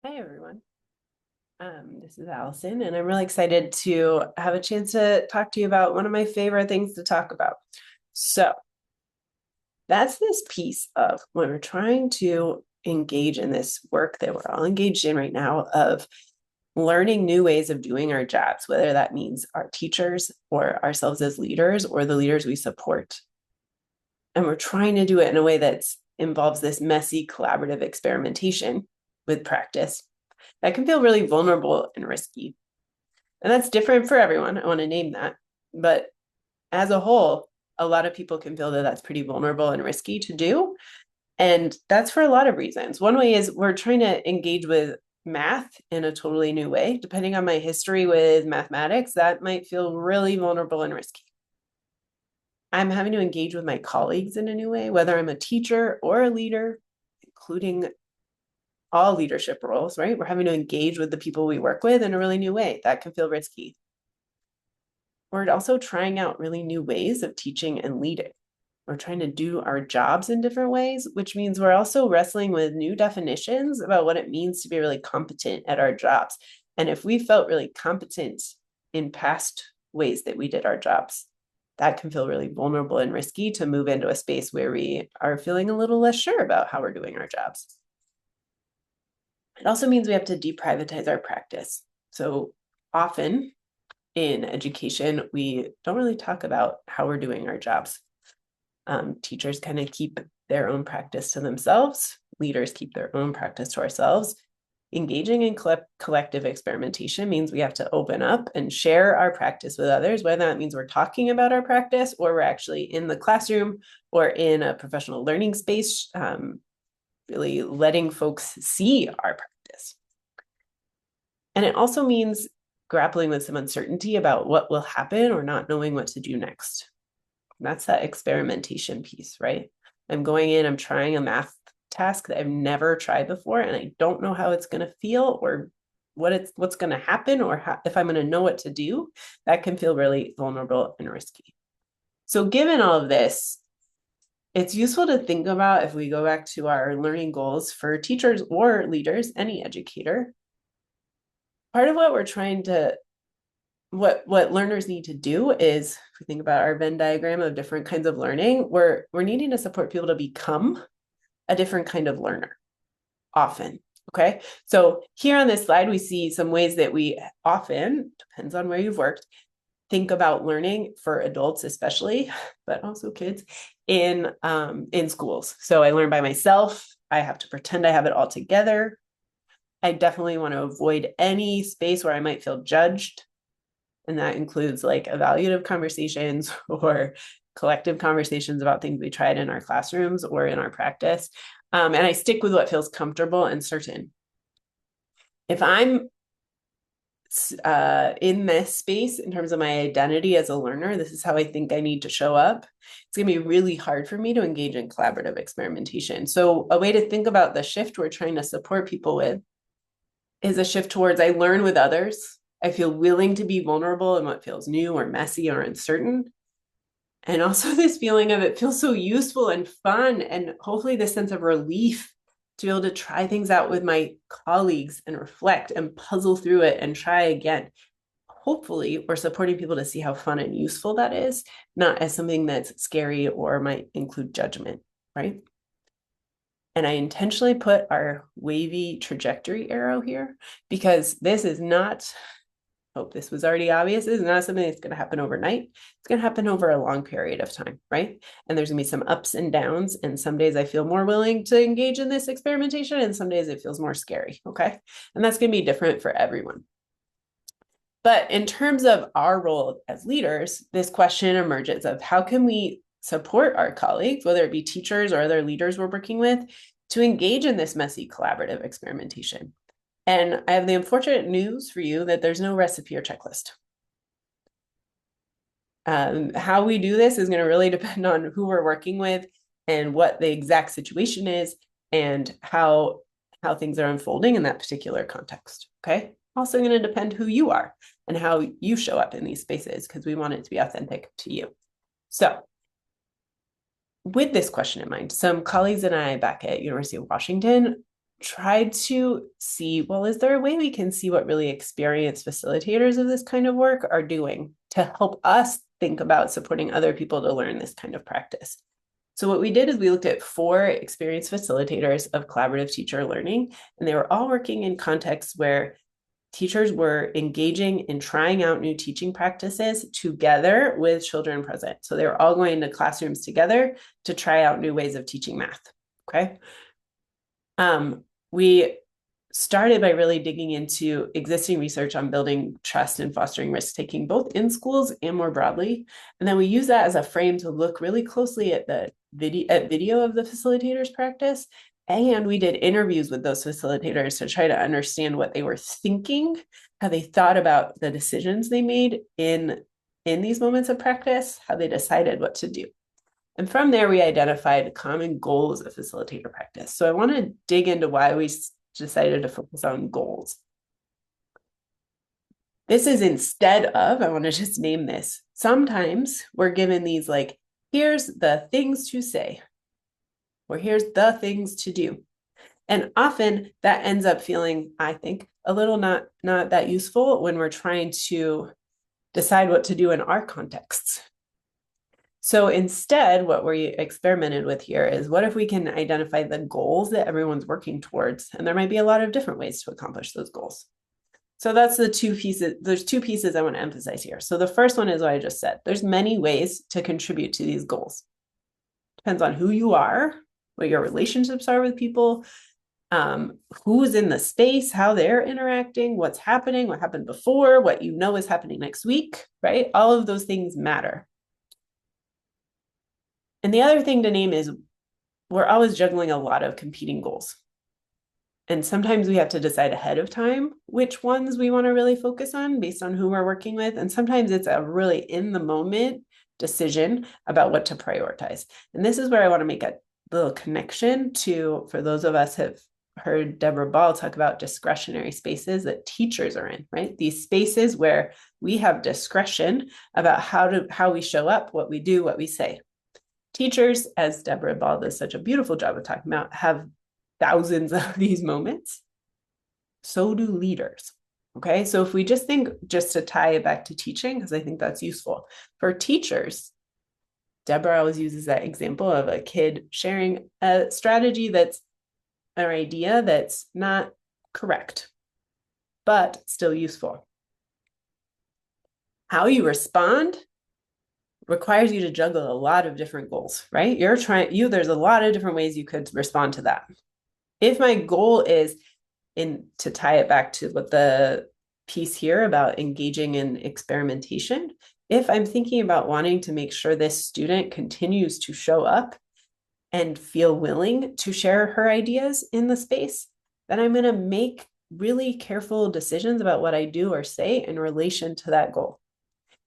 Hi, everyone. This is Allison, and I'm really excited to have a chance to talk to you about one of my favorite things to talk about. So, that's this piece of when we're trying to engage in this work that we're all engaged in right now of learning new ways of doing our jobs, whether that means our teachers or ourselves as leaders or the leaders we support. And we're trying to do it in a way that involves this messy collaborative experimentation with practice that can feel really vulnerable and risky. And that's different for everyone. I want to name that. But as a whole, a lot of people can feel that that's pretty vulnerable and risky to do. And that's for a lot of reasons. One way is we're trying to engage with math in a totally new way. Depending on my history with mathematics, that might feel really vulnerable and risky. I'm having to engage with my colleagues in a new way, whether I'm a teacher or a leader, including all leadership roles, right? We're having to engage with the people we work with in a really new way. That can feel risky. We're also trying out really new ways of teaching and leading. We're trying to do our jobs in different ways, which means we're also wrestling with new definitions about what it means to be really competent at our jobs. And if we felt really competent in past ways that we did our jobs, that can feel really vulnerable and risky to move into a space where we are feeling a little less sure about how we're doing our jobs. It also means we have to deprivatize our practice. So often in education, we don't really talk about how we're doing our jobs. Teachers kind of keep their own practice to themselves. Leaders keep their own practice to ourselves. Engaging in collective experimentation means we have to open up and share our practice with others, whether that means we're talking about our practice or we're actually in the classroom or in a professional learning space, really letting folks see our practice. And it also means grappling with some uncertainty about what will happen or not knowing what to do next. That's that experimentation piece, right? I'm going in, I'm trying a math task that I've never tried before, and I don't know how it's going to feel or what's going to happen or if I'm going to know what to do. That can feel really vulnerable and risky. So given all of this, it's useful to think about, if we go back to our learning goals for teachers or leaders, any educator, part of what we're trying to what learners need to do is, if we think about our Venn diagram of different kinds of learning, we're needing to support people to become a different kind of learner often. Okay, so here on this slide we see some ways that we often, depends on where you've worked, think about learning for adults especially, but also kids in schools. So I learn by myself. I have to pretend I have it all together. I definitely want to avoid any space where I might feel judged. And that includes like evaluative conversations or collective conversations about things we tried in our classrooms or in our practice. And I stick with what feels comfortable and certain. If I'm in this space in terms of my identity as a learner, this is how I think I need to show up. It's going to be really hard for me to engage in collaborative experimentation. So a way to think about the shift we're trying to support people with is a shift towards I learn with others. I feel willing to be vulnerable in what feels new or messy or uncertain. And also this feeling of it feels so useful and fun, and hopefully this sense of relief to be able to try things out with my colleagues and reflect and puzzle through it and try again. Hopefully we're supporting people to see how fun and useful that is, not as something that's scary or might include judgment, right? And I intentionally put our wavy trajectory arrow here because this is not, hope this was already obvious, this is not something that's going to happen overnight. It's going to happen over a long period of time, right? And there's going to be some ups and downs. And some days I feel more willing to engage in this experimentation, and some days it feels more scary, okay? And that's going to be different for everyone. But in terms of our role as leaders, this question emerges of how can we support our colleagues, whether it be teachers or other leaders we're working with, to engage in this messy collaborative experimentation. And I have the unfortunate news for you that there's no recipe or checklist. How we do this is going to really depend on who we're working with and what the exact situation is and how things are unfolding in that particular context. Okay. Also going to depend who you are and how you show up in these spaces, because we want it to be authentic to you. So with this question in mind, some colleagues and I back at University of Washington tried to see, well, is there a way we can see what really experienced facilitators of this kind of work are doing to help us think about supporting other people to learn this kind of practice? So what we did is we looked at 4 experienced facilitators of collaborative teacher learning, and they were all working in contexts where teachers were engaging in trying out new teaching practices together with children present. So they were all going to classrooms together to try out new ways of teaching math. Okay. We started by really digging into existing research on building trust and fostering risk-taking, both in schools and more broadly. And then we use that as a frame to look really closely at the video of the facilitators practice. And we did interviews with those facilitators to try to understand what they were thinking, how they thought about the decisions they made in these moments of practice, how they decided what to do. And from there, we identified common goals of facilitator practice. So I want to dig into why we decided to focus on goals. This is instead of, I want to just name this. Sometimes we're given these like, here's the things to say, or here's the things to do. And often that ends up feeling, I think, a little not that useful when we're trying to decide what to do in our contexts. So instead, what we experimented with here is what if we can identify the goals that everyone's working towards? And there might be a lot of different ways to accomplish those goals. So that's the 2 pieces. There's 2 pieces I want to emphasize here. So the first one is what I just said. There's many ways to contribute to these goals. Depends on who you are, what your relationships are with people, who's in the space, how they're interacting, what's happening, what happened before, what you know is happening next week, right? All of those things matter. And the other thing to name is we're always juggling a lot of competing goals. And sometimes we have to decide ahead of time which ones we want to really focus on based on who we're working with. And sometimes it's a really in the moment decision about what to prioritize. And this is where I want to make a little connection to, for those of us who have heard Deborah Ball talk about discretionary spaces that teachers are in, right? These spaces where we have discretion about how we show up, what we do, what we say. Teachers, as Deborah Ball does such a beautiful job of talking about, have thousands of these moments. So do leaders. Okay, so if we just think, just to tie it back to teaching, because I think that's useful. For teachers, Deborah always uses that example of a kid sharing a strategy that's an idea that's not correct, but still useful. How you respond requires you to juggle a lot of different goals, right? There's a lot of different ways you could respond to that. If my goal is to tie it back to what the piece here about engaging in experimentation, if I'm thinking about wanting to make sure this student continues to show up and feel willing to share her ideas in the space, then I'm going to make really careful decisions about what I do or say in relation to that goal.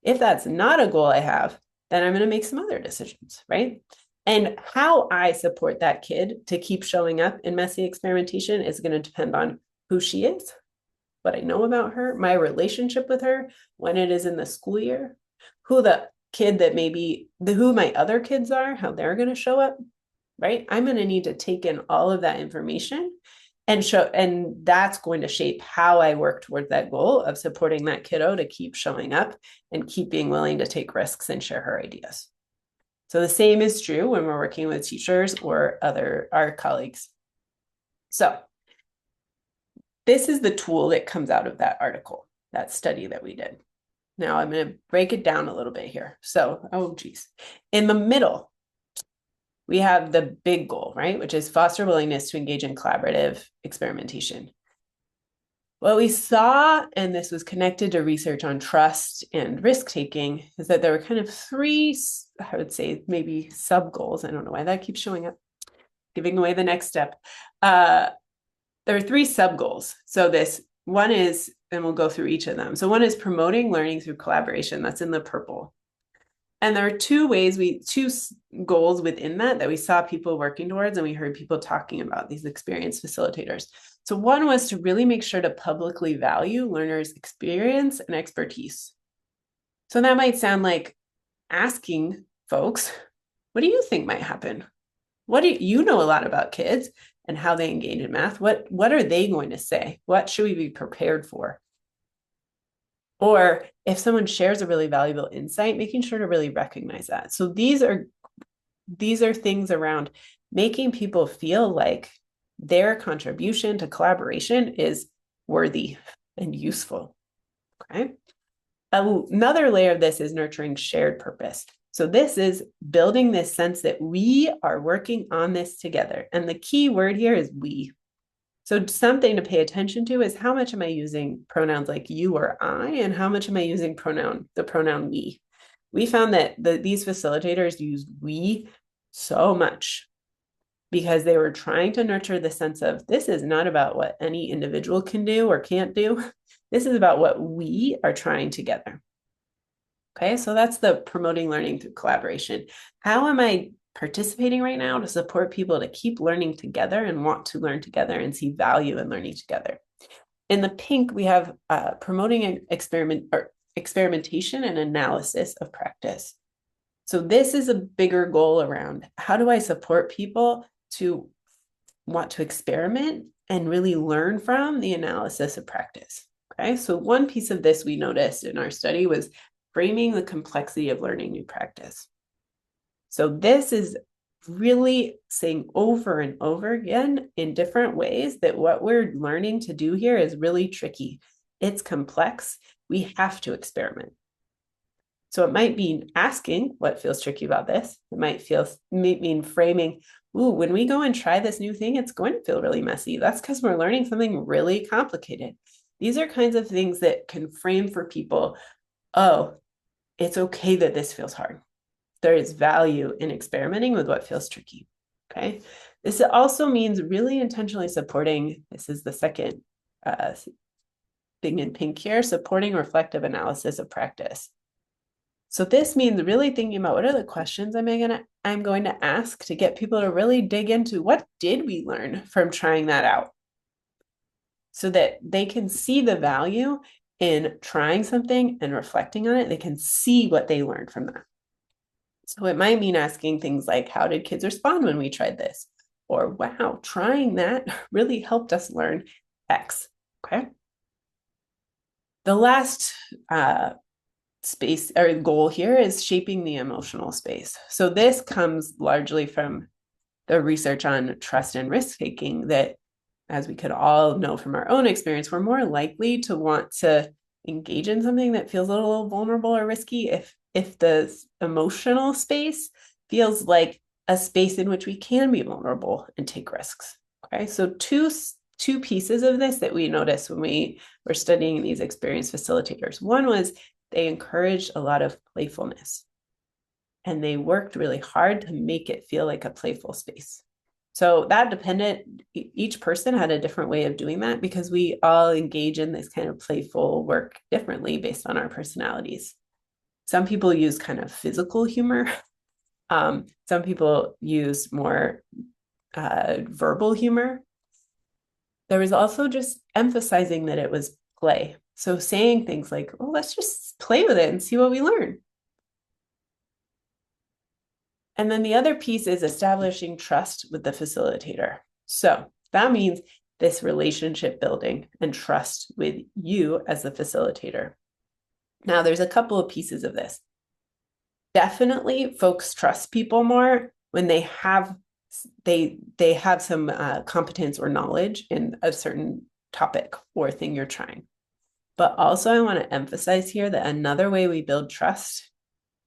If that's not a goal I have, then I'm going to make some other decisions, right? And how I support that kid to keep showing up in messy experimentation is going to depend on who she is, what I know about her, my relationship with her when it is in the school year, who the kid that who my other kids are, how they're going to show up, right? I'm going to need to take in all of that information and that's going to shape how I work towards that goal of supporting that kiddo to keep showing up and keep being willing to take risks and share her ideas. So the same is true when we're working with teachers or our colleagues. So this is the tool that comes out of that article, that study that we did. Now I'm going to break it down a little bit here. So, in the middle, we have the big goal, right? Which is foster willingness to engage in collaborative experimentation. What we saw, and this was connected to research on trust and risk-taking, is that there were kind of 3, I would say maybe sub-goals. I don't know why that keeps showing up, giving away the next step. There are 3 sub-goals. So this one is, and we'll go through each of them. So one is promoting learning through collaboration. That's in the purple. And there are 2 goals within that we saw people working towards, and we heard people talking about these experienced facilitators. So one was to really make sure to publicly value learners' experience and expertise. So that might sound like asking folks, what do you think might happen? What do you know a lot about kids? and how they engage in math, what are they going to say? What should we be prepared for? Or if someone shares a really valuable insight, making sure to really recognize that. So these are things around making people feel like their contribution to collaboration is worthy and useful. Okay. Another layer of this is nurturing shared purpose. So this is building this sense that we are working on this together. And the key word here is we. So something to pay attention to is how much am I using pronouns like you or I, and how much am I using the pronoun we. We found that these facilitators use we so much because they were trying to nurture the sense of this is not about what any individual can do or can't do. This is about what we are trying together. Okay, so that's the promoting learning through collaboration. How am I participating right now to support people to keep learning together and want to learn together and see value in learning together? In the pink, we have promoting an experimentation and analysis of practice. So this is a bigger goal around how do I support people to want to experiment and really learn from the analysis of practice. Okay, so one piece of this we noticed in our study was framing the complexity of learning new practice. So this is really saying over and over again in different ways that what we're learning to do here is really tricky. It's complex. We have to experiment. So it might mean asking what feels tricky about this. It might mean framing, ooh, when we go and try this new thing, it's going to feel really messy. That's because we're learning something really complicated. These are kinds of things that can frame for people, oh, it's okay that this feels hard. There is value in experimenting with what feels tricky. Okay. This also means really intentionally supporting, this is the second thing in pink here, supporting reflective analysis of practice. So this means really thinking about what are the questions I'm going to ask to get people to really dig into what did we learn from trying that out, so that they can see the value in trying something and reflecting on it. They can see what they learned from that. So it might mean asking things like, how did kids respond when we tried this? Or, wow, trying that really helped us learn X. Okay. The last space or goal here is shaping the emotional space. So this comes largely from the research on trust and risk taking that, as we could all know from our own experience, we're more likely to want to engage in something that feels a little vulnerable or risky if the emotional space feels like a space in which we can be vulnerable and take risks. Okay, so two pieces of this that we noticed when we were studying these experienced facilitators. One was they encouraged a lot of playfulness, and they worked really hard to make it feel like a playful space. So that depended, each person had a different way of doing that because we all engage in this kind of playful work differently based on our personalities. Some people use kind of physical humor. Some people use more verbal humor. There was also just emphasizing that it was play. So saying things like, oh, let's just play with it and see what we learn. And then the other piece is establishing trust with the facilitator. So that means this relationship building and trust with you as the facilitator. Now, there's a couple of pieces of this. Definitely, folks trust people more when they have some competence or knowledge in a certain topic or thing you're trying. But also, I want to emphasize here that another way we build trust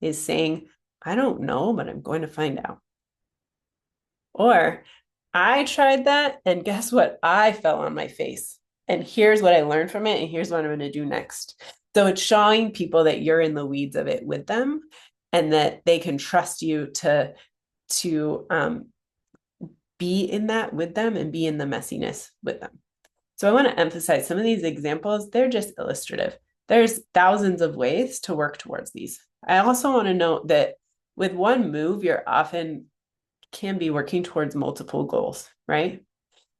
is saying, I don't know, but I'm going to find out. Or I tried that, and guess what? I fell on my face. And here's what I learned from it, and here's what I'm going to do next. So it's showing people that you're in the weeds of it with them, and that they can trust you to be in that with them and be in the messiness with them. So I want to emphasize some of these examples, they're just illustrative. There's thousands of ways to work towards these. I also want to note that with one move, you're often can be working towards multiple goals, right?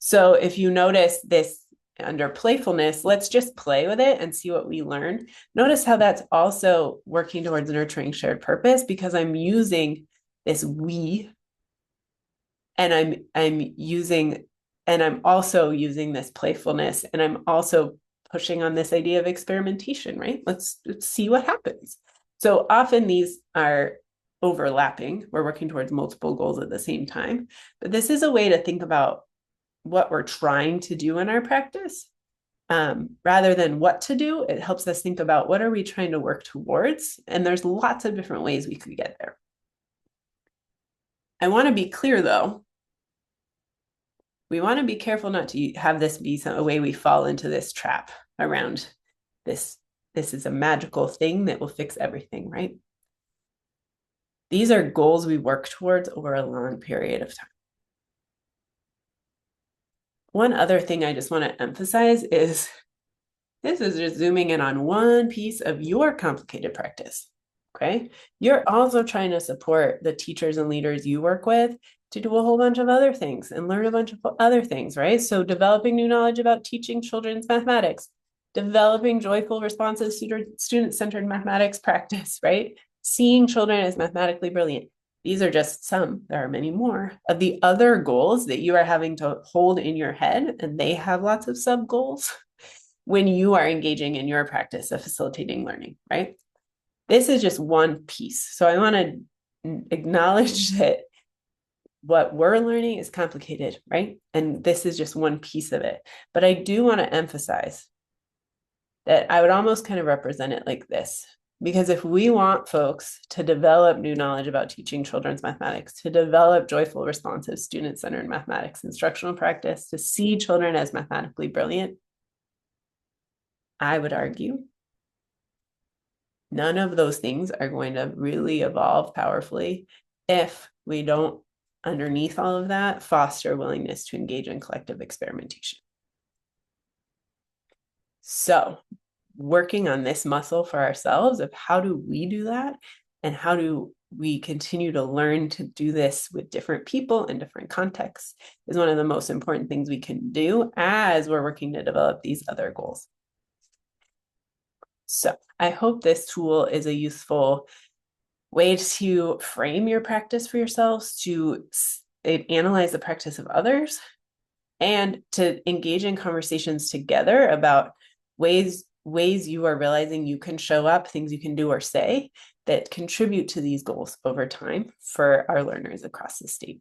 So if you notice this under playfulness, let's just play with it and see what we learn. Notice how that's also working towards nurturing shared purpose because I'm using this we, and I'm using And I'm also using this playfulness, and I'm also pushing on this idea of experimentation, right? Let's see what happens. So often these are overlapping. We're working towards multiple goals at the same time. But this is a way to think about what we're trying to do in our practice. Rather than what to do, it helps us think about what are we trying to work towards? And there's lots of different ways we could get there. I want to be clear, though. We want to be careful not to have this be a way we fall into this trap around this. This is a magical thing that will fix everything, right? These are goals we work towards over a long period of time. One other thing I just want to emphasize is this is just zooming in on one piece of your complicated practice. Okay. You're also trying to support the teachers and leaders you work with to do a whole bunch of other things and learn a bunch of other things, right? So developing new knowledge about teaching children's mathematics, developing joyful, responsive, student-centered mathematics practice, right? Seeing children as mathematically brilliant. These are just some, there are many more of the other goals that you are having to hold in your head, and they have lots of sub goals when you are engaging in your practice of facilitating learning, right? This is just one piece. So I want to acknowledge that what we're learning is complicated, right? And this is just one piece of it. But I do want to emphasize that I would almost kind of represent it like this. Because if we want folks to develop new knowledge about teaching children's mathematics, to develop joyful, responsive, student-centered mathematics instructional practice, to see children as mathematically brilliant, I would argue none of those things are going to really evolve powerfully if we don't, underneath all of that, foster willingness to engage in collective experimentation. So working on this muscle for ourselves of how do we do that, and how do we continue to learn to do this with different people in different contexts, is one of the most important things we can do as we're working to develop these other goals. So I hope this tool is a useful way to frame your practice for yourselves, to analyze the practice of others, and to engage in conversations together about ways you are realizing you can show up, things you can do or say that contribute to these goals over time for our learners across the state.